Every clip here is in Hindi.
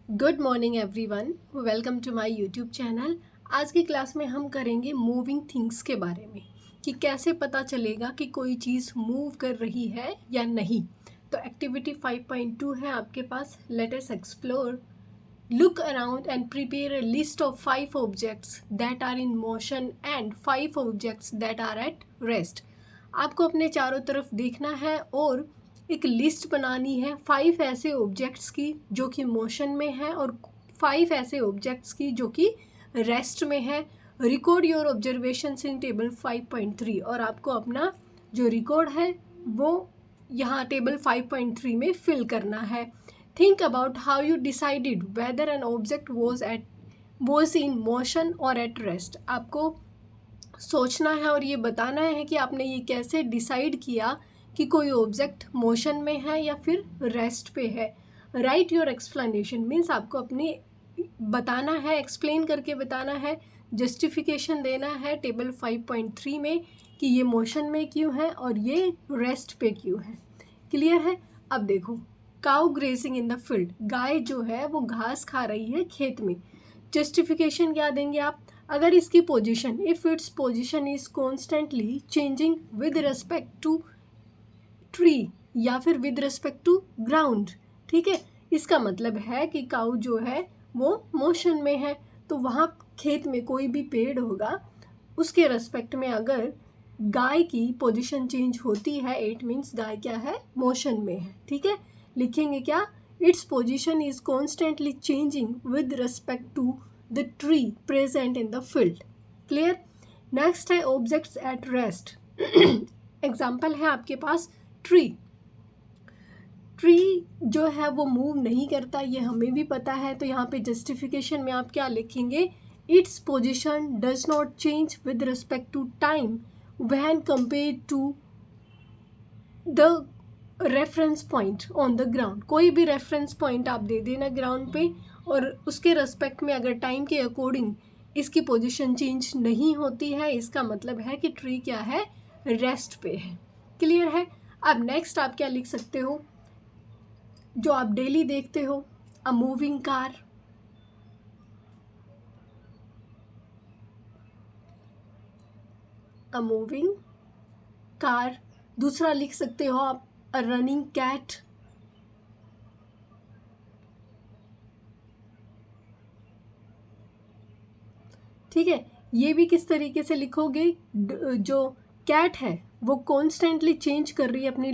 Good morning everyone, welcome to my YouTube channel. आज की क्लास में हम करेंगे मूविंग थिंग्स के बारे में कि कैसे पता चलेगा कि कोई चीज़ मूव कर रही है या नहीं। तो एक्टिविटी 5.2 है आपके पास। Let us explore. Look around and prepare a list of 5 objects that are in motion and 5 objects that are at rest. आपको अपने चारों तरफ देखना है और एक लिस्ट बनानी है 5 ऐसे ऑब्जेक्ट्स की जो कि मोशन में है और 5 ऐसे ऑब्जेक्ट्स की जो कि रेस्ट में है। Record your observations in table 5.3 और आपको अपना जो रिकॉर्ड है वो यहाँ टेबल 5.3 में फिल करना है। Think about how you decided weather an object was in motion और एट रेस्ट। आपको सोचना है और ये बताना है कि आपने ये कैसे डिसाइड किया कि कोई ऑब्जेक्ट मोशन में है या फिर रेस्ट पे है। राइट योर एक्सप्लेनेशन मीन्स आपको अपनी बताना है, एक्सप्लेन करके बताना है, जस्टिफिकेशन देना है टेबल 5.3 में कि ये मोशन में क्यों है और ये रेस्ट पे क्यों है। क्लियर है? अब देखो, cow grazing in the field, गाय जो है वो घास खा रही है खेत में। जस्टिफिकेशन क्या देंगे आप? अगर इसकी position, if its position is constantly changing with respect to tree या फिर विद रिस्पेक्ट टू ग्राउंड, ठीक है, इसका मतलब है कि काऊ जो है वो मोशन में है। तो वहाँ खेत में कोई भी पेड़ होगा उसके रिस्पेक्ट में अगर गाय की पोजीशन चेंज होती है, इट मीन्स गाय क्या है, मोशन में है। ठीक है, लिखेंगे क्या? Its position is constantly changing with respect to the tree present in the field. Clear? Next है ऑब्जेक्ट्स एट रेस्ट। एग्जाम्पल है आपके पास ट्री। ट्री जो है वो मूव नहीं करता, ये हमें भी पता है। तो यहाँ पे जस्टिफिकेशन में आप क्या लिखेंगे? Its position does not change with respect to time when compare to the reference point on the ground. कोई भी रेफरेंस पॉइंट आप दे देना ग्राउंड पे और उसके रेस्पेक्ट में अगर टाइम के अकॉर्डिंग इसकी पोजीशन चेंज नहीं होती है, इसका मतलब है कि ट्री क्या है, रेस्ट पे है। क्लियर है? अब नेक्स्ट आप क्या लिख सकते हो जो आप डेली देखते हो? A moving car. A moving car. दूसरा लिख सकते हो आप अ रनिंग कैट। ठीक है, ये भी किस तरीके से लिखोगे? जो कैट है वो कॉन्स्टेंटली चेंज कर रही है अपनी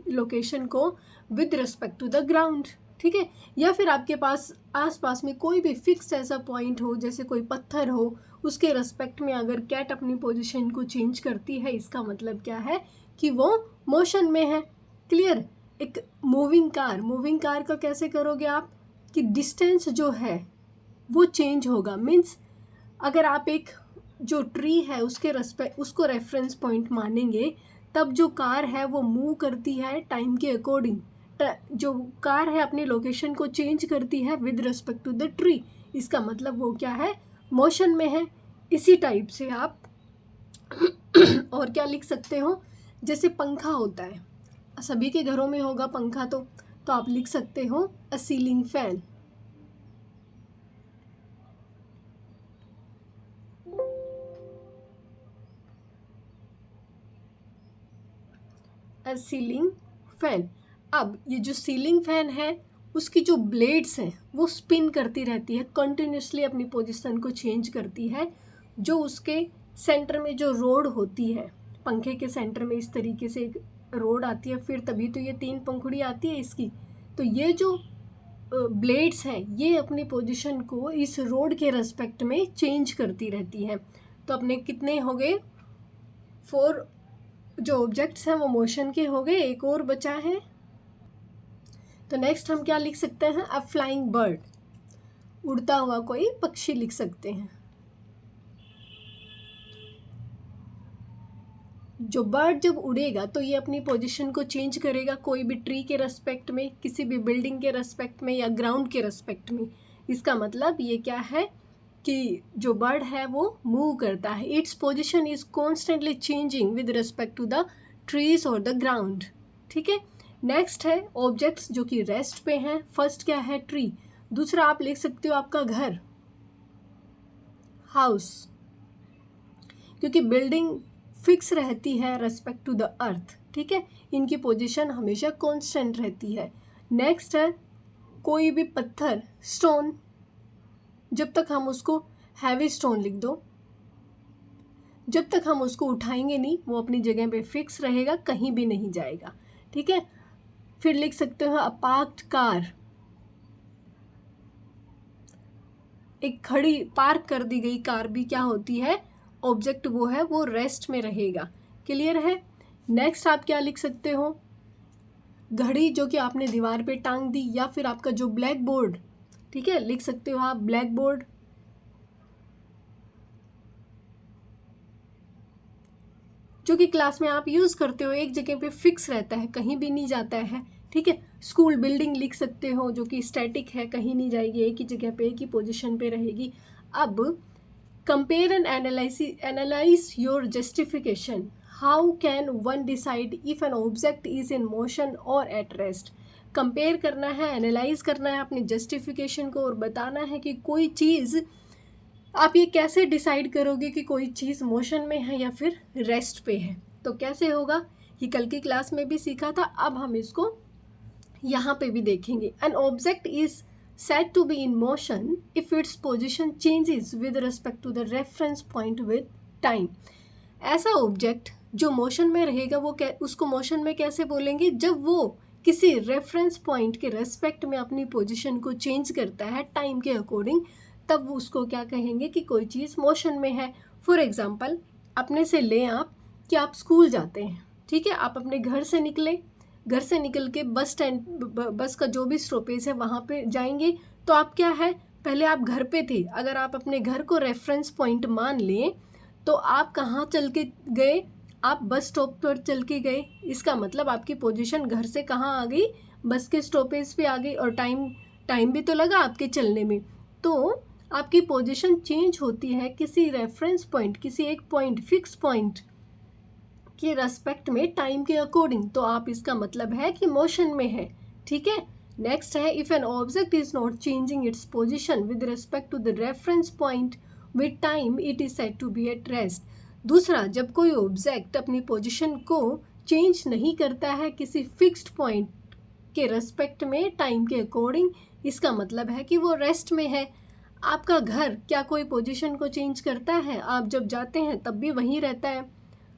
लोकेशन को with respect to the ground. ठीक है, या फिर आपके पास आसपास में कोई भी फिक्स्ड ऐसा पॉइंट हो, जैसे कोई पत्थर हो, उसके रिस्पेक्ट में अगर कैट अपनी पोजीशन को चेंज करती है, इसका मतलब क्या है कि वो मोशन में है। क्लियर? एक मूविंग कार का कैसे करोगे आप कि डिस्टेंस जो है वो चेंज होगा। मीन्स अगर आप एक जो ट्री है उसको रेफरेंस पॉइंट मानेंगे, तब जो कार है वो मूव करती है टाइम के अकॉर्डिंग। जो कार है अपनी लोकेशन को चेंज करती है with respect to the tree, इसका मतलब वो क्या है, मोशन में है। इसी टाइप से आप और क्या लिख सकते हो? जैसे पंखा होता है, सभी के घरों में होगा पंखा, तो आप लिख सकते हो अ सीलिंग फैन। Ceiling fan. अब ये जो सीलिंग फैन है उसकी जो ब्लेड्स हैं वो स्पिन करती रहती है, कंटिन्यूसली अपनी पोजीशन को चेंज करती है। जो उसके सेंटर में जो रोड होती है, पंखे के सेंटर में इस तरीके से एक रोड आती है, फिर तभी तो ये 3 पंखुड़ी आती है इसकी। तो ये जो ब्लेड्स हैं ये अपनी पोजीशन को इस रोड के रेस्पेक्ट में चेंज करती रहती हैं। तो अपने कितने हो गए? 4 जो ऑब्जेक्ट्स हैं वो मोशन के हो गए, एक और बचा है। तो नेक्स्ट हम क्या लिख सकते हैं? अ फ्लाइंग बर्ड, उड़ता हुआ कोई पक्षी लिख सकते हैं। जो बर्ड जब उड़ेगा तो ये अपनी पोजीशन को चेंज करेगा कोई भी ट्री के रेस्पेक्ट में, किसी भी बिल्डिंग के रेस्पेक्ट में या ग्राउंड के रेस्पेक्ट में। इसका मतलब ये क्या है कि जो बर्ड है वो मूव करता है। Its position is constantly changing with respect to the trees और द ग्राउंड। ठीक है, नेक्स्ट है ऑब्जेक्ट्स जो कि रेस्ट पे हैं। फर्स्ट क्या है? ट्री। दूसरा आप लिख सकते हो आपका घर, हाउस, क्योंकि बिल्डिंग फिक्स रहती है रेस्पेक्ट टू द अर्थ, ठीक है, इनकी पोजीशन हमेशा कांस्टेंट रहती है। नेक्स्ट है कोई भी पत्थर, स्टोन, जब तक हम उसको हैवी स्टोन लिख दो, जब तक हम उसको उठाएंगे नहीं वो अपनी जगह पे फिक्स रहेगा, कहीं भी नहीं जाएगा, ठीक है। फिर लिख सकते हो अ पार्क्ड कार, एक खड़ी पार्क कर दी गई कार भी क्या होती है, ऑब्जेक्ट वो है, वो रेस्ट में रहेगा। क्लियर है। नेक्स्ट आप क्या लिख सकते हो, घड़ी जो कि आपने दीवार पे टांग दी, या फिर आपका जो ब्लैक बोर्ड, ठीक है, लिख सकते हो आप ब्लैक बोर्ड, जो कि क्लास में आप यूज़ करते हो, एक जगह पे फिक्स रहता है, कहीं भी नहीं जाता है, ठीक है। स्कूल बिल्डिंग लिख सकते हो जो कि स्टैटिक है, कहीं नहीं जाएगी, एक ही जगह पे, एक ही पोजीशन पे रहेगी। अब compare and analyse your justification, how can one decide if an object is in motion और एट रेस्ट। कंपेयर करना है, एनालाइज करना है अपनी जस्टिफिकेशन को, और बताना है कि कोई चीज़, आप ये कैसे डिसाइड करोगे कि कोई चीज़ मोशन में है या फिर रेस्ट पे है। तो कैसे होगा, ये कल की क्लास में भी सीखा था, अब हम इसको यहाँ पे भी देखेंगे। N object is said to be in motion if its position changes with respect to the reference point with time। ऐसा ऑब्जेक्ट जो मोशन में रहेगा वो उसको मोशन में कैसे बोलेंगे, जब वो किसी रेफरेंस पॉइंट के रेस्पेक्ट में अपनी पोजीशन को चेंज करता है टाइम के अकॉर्डिंग, तब उसको क्या कहेंगे कि कोई चीज़ मोशन में है। फॉर एग्जाम्पल अपने से लें आप कि आप स्कूल जाते हैं, ठीक है, आप अपने घर से निकले, घर से निकल के बस स्टैंड, बस का जो भी स्टॉपेज है वहाँ पे जाएंगे, तो आप क्या है, पहले आप घर पे थे, अगर आप अपने घर को रेफरेंस पॉइंट मान लें तो आप कहाँ चल के गए, आप बस स्टॉप पर चल के गए। इसका मतलब आपकी पोजीशन घर से कहाँ आ गई, बस के स्टॉपेज पे आ गई, और टाइम भी तो लगा आपके चलने में। तो आपकी पोजीशन चेंज होती है किसी रेफरेंस पॉइंट, किसी एक पॉइंट, फिक्स पॉइंट के रेस्पेक्ट में टाइम के अकॉर्डिंग, तो आप इसका मतलब है कि मोशन में है, ठीक है। नेक्स्ट है if an object is not changing its position with respect to the reference point with time, it is said to be at rest. दूसरा, जब कोई ऑब्जेक्ट अपनी पोजीशन को चेंज नहीं करता है किसी फिक्स्ड पॉइंट के रेस्पेक्ट में टाइम के अकॉर्डिंग, इसका मतलब है कि वो रेस्ट में है। आपका घर क्या कोई पोजीशन को चेंज करता है, आप जब जाते हैं तब भी वहीं रहता है,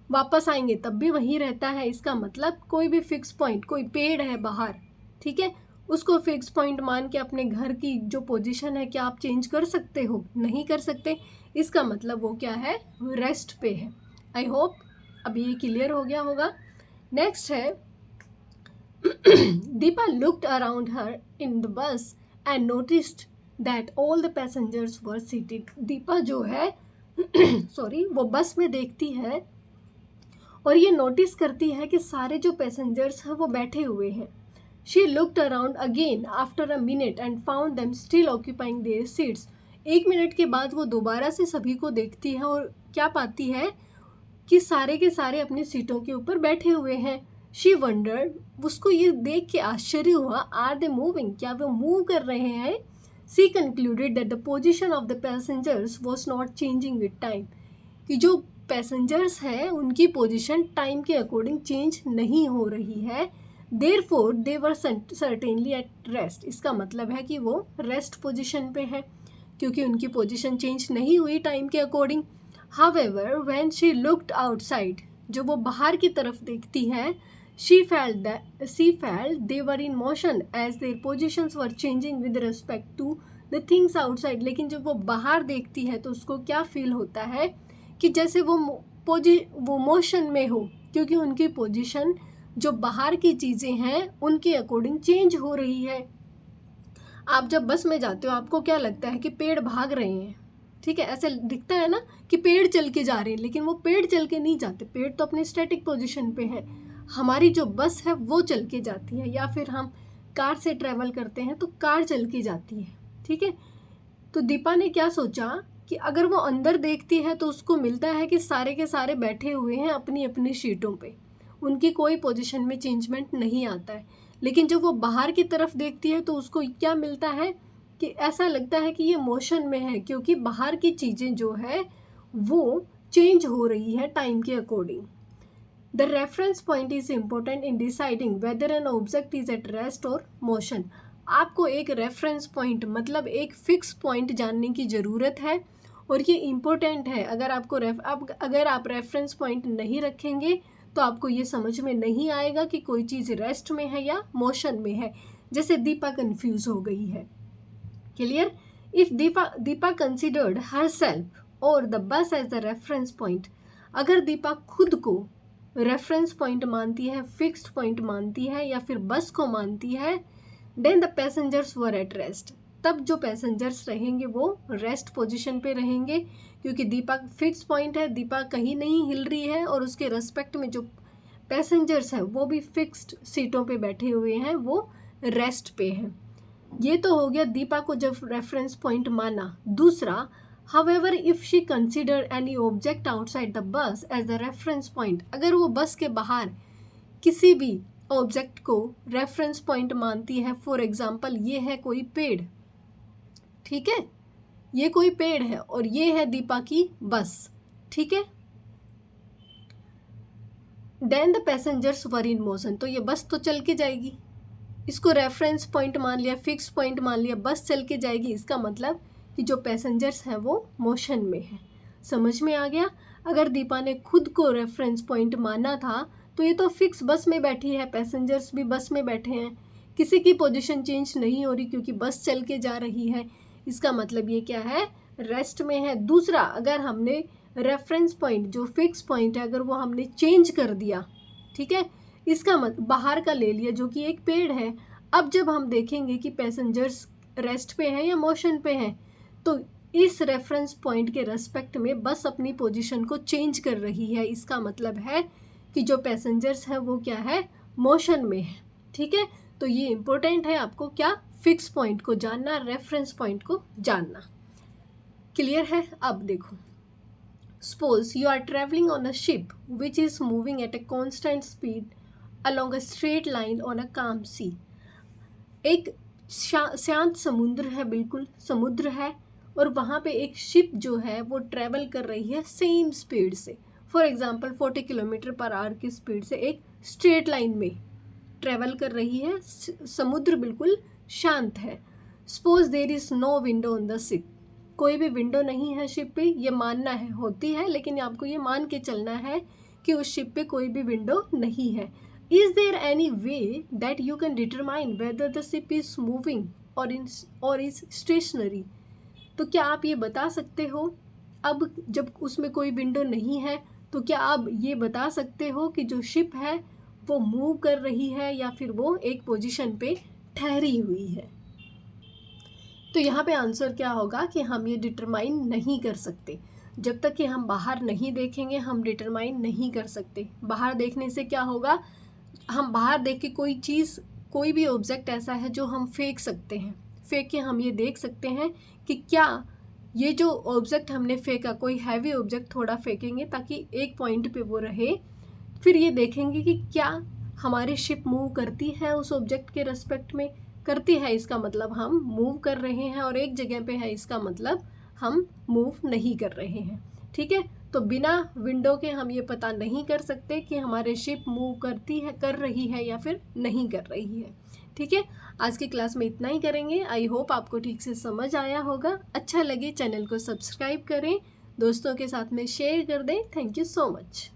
वापस आएंगे तब भी वहीं रहता है। इसका मतलब कोई भी फिक्स पॉइंट, कोई पेड़ है बाहर, ठीक है, उसको फिक्स पॉइंट मान के अपने घर की जो पोजीशन है क्या आप चेंज कर सकते हो, नहीं कर सकते। इसका मतलब वो क्या है, रेस्ट पे है। आई होप अभी ये क्लियर हो गया होगा। नेक्स्ट है Deepa looked around her in the bus and noticed that all the passengers were seated. Deepa जो है सॉरी, वो बस में देखती है और ये नोटिस करती है कि सारे जो पैसेंजर्स हैं वो बैठे हुए हैं। She looked around again after a minute and found them still occupying there seats. 1 minute के बाद वो दोबारा से सभी को देखती है और क्या पाती है कि सारे के सारे अपनी सीटों के ऊपर बैठे हुए हैं। शी वंडर्ड, उसको ये देख के आश्चर्य हुआ, आर दे मूविंग, क्या वो मूव कर रहे हैं। She concluded that the position of the passengers was not changing with time, कि जो पैसेंजर्स हैं उनकी पोजीशन टाइम के अकॉर्डिंग चेंज नहीं हो रही है। Therefore they were certainly at rest. इसका मतलब है कि वो रेस्ट पोजीशन पे है क्योंकि उनकी पोजीशन चेंज नहीं हुई टाइम के अकॉर्डिंग। However when she looked outside, जो वो बाहर की तरफ देखती है, she felt they were in motion as their positions were changing with respect to the things outside. लेकिन जब वो बाहर देखती है तो उसको क्या फील होता है कि जैसे वो मोशन में हो, क्योंकि उनकी पोजीशन जो बाहर की चीज़ें हैं उनके अकॉर्डिंग चेंज हो रही है। आप जब बस में जाते हो आपको क्या लगता है कि पेड़ भाग रहे हैं, ठीक है, ऐसे दिखता है ना कि पेड़ चल के जा रहे हैं, लेकिन वो पेड़ चल के नहीं जाते, पेड़ तो अपने स्टैटिक पोजीशन पे है। हमारी जो बस है वो चल के जाती है, या फिर हम कार से ट्रैवल करते हैं तो कार चल के जाती है, ठीक है। तो दीपा ने क्या सोचा कि अगर वो अंदर देखती है तो उसको मिलता है कि सारे के सारे बैठे हुए हैं अपनी अपनी सीटों पे, उनकी कोई पोजीशन में चेंजमेंट नहीं आता है। लेकिन जब वो बाहर की तरफ देखती है तो उसको क्या मिलता है कि ऐसा लगता है कि ये मोशन में है, क्योंकि बाहर की चीज़ें जो है वो चेंज हो रही है टाइम के according. The reference point is important in deciding weather N object is at rest और मोशन। आपको एक रेफरेंस पॉइंट मतलब एक फिक्स पॉइंट जानने की ज़रूरत है, और ये इम्पोर्टेंट है। अगर अगर आप रेफरेंस पॉइंट नहीं रखेंगे तो आपको ये समझ में नहीं आएगा कि कोई चीज़ रेस्ट में है या मोशन में है। जैसे दीपा कंफ्यूज हो गई है। Clear? If Deepa considered herself और the bus as the reference point, अगर दीपा खुद को रेफरेंस पॉइंट मानती है, फिक्स्ड पॉइंट मानती है या फिर बस को मानती है, then the passengers were at rest, तब जो पैसेंजर्स रहेंगे वो रेस्ट पोजीशन पे रहेंगे, क्योंकि दीपा फिक्स पॉइंट है, दीपा कहीं नहीं हिल रही है, और उसके रेस्पेक्ट में जो पैसेंजर्स हैं वो भी फिक्स्ड सीटों पे बैठे हुए हैं, वो रेस्ट पे हैं। ये तो हो गया दीपा को जब रेफरेंस पॉइंट माना। दूसरा, however if she consider any object outside the bus as the reference point, अगर वो बस के बाहर किसी भी ऑब्जेक्ट को रेफरेंस पॉइंट मानती है, फॉर एग्जाम्पल ये है कोई पेड़, ठीक है, ये कोई पेड़ है और ये है दीपा की बस, ठीक है, then the passengers were in motion, तो ये बस तो चल के जाएगी। इसको रेफरेंस पॉइंट मान लिया, फिक्स पॉइंट मान लिया, बस चल के जाएगी। इसका मतलब कि जो पैसेंजर्स हैं वो मोशन में है। समझ में आ गया? अगर दीपा ने खुद को रेफरेंस पॉइंट माना था तो ये तो फिक्स बस में बैठी है, पैसेंजर्स भी बस में बैठे हैं, किसी की पोजीशन चेंज नहीं हो रही क्योंकि बस चल के जा रही है। इसका मतलब ये क्या है? रेस्ट में है। दूसरा, अगर हमने रेफरेंस पॉइंट जो फिक्स पॉइंट है अगर वो हमने चेंज कर दिया, ठीक है, इसका मतलब बाहर का ले लिया जो कि एक पेड़ है, अब जब हम देखेंगे कि पैसेंजर्स रेस्ट पे हैं या मोशन पे हैं, तो इस रेफरेंस पॉइंट के रेस्पेक्ट में बस अपनी पोजीशन को चेंज कर रही है। इसका मतलब है कि जो पैसेंजर्स हैं वो क्या है? मोशन में है, ठीक है। तो ये इम्पोर्टेंट है आपको क्या? फिक्स पॉइंट को जानना, रेफरेंस पॉइंट को जानना। क्लियर है? अब देखो, suppose you are travelling on a ship which is moving at a constant speed along a straight line on a calm sea। एक शांत समुद्र है, बिल्कुल समुद्र है, और वहाँ पे एक शिप जो है वो ट्रैवल कर रही है सेम स्पीड से, for example 40 kilometre per hour की स्पीड से एक स्ट्रेट लाइन में ट्रैवल कर रही है। समुद्र बिल्कुल शांत है। Suppose there is no window on the ship, कोई भी विंडो नहीं है शिप पे, ये मानना है, होती है लेकिन आपको ये मान के चलना है कि उस शिप पे कोई भी विंडो नहीं है। Is there any way that you can determine whether the ship is moving or is stationary? तो क्या आप ये बता सकते हो, अब जब उसमें कोई विंडो नहीं है तो क्या आप ये बता सकते हो कि जो शिप है वो मूव कर रही है या फिर वो एक पोजीशन पे ठहरी हुई है? तो यहाँ पे आंसर क्या होगा कि हम ये डिटरमाइन नहीं कर सकते। जब तक कि हम बाहर नहीं देखेंगे हम डिटरमाइन नहीं कर सकते। बाहर देखने से क्या होगा? हम बाहर देख के कोई चीज़, कोई भी ऑब्जेक्ट ऐसा है जो हम फेंक सकते हैं, फेंक के हम ये देख सकते हैं कि क्या ये जो ऑब्जेक्ट हमने फेंका, कोई हैवी ऑब्जेक्ट थोड़ा फेंकेंगे ताकि एक पॉइंट पे वो रहे, फिर ये देखेंगे कि क्या हमारी शिप मूव करती है उस ऑब्जेक्ट के रेस्पेक्ट में, करती है, इसका मतलब हम मूव कर रहे हैं, और एक जगह पे है इसका मतलब हम मूव नहीं कर रहे हैं, ठीक है। तो बिना विंडो के हम ये पता नहीं कर सकते कि हमारे शिप मूव करती है, कर रही है या फिर नहीं कर रही है, ठीक है। आज की क्लास में इतना ही करेंगे। आई होप आपको ठीक से समझ आया होगा। अच्छा लगे चैनल को सब्सक्राइब करें, दोस्तों के साथ में शेयर कर दें। Thank you so much.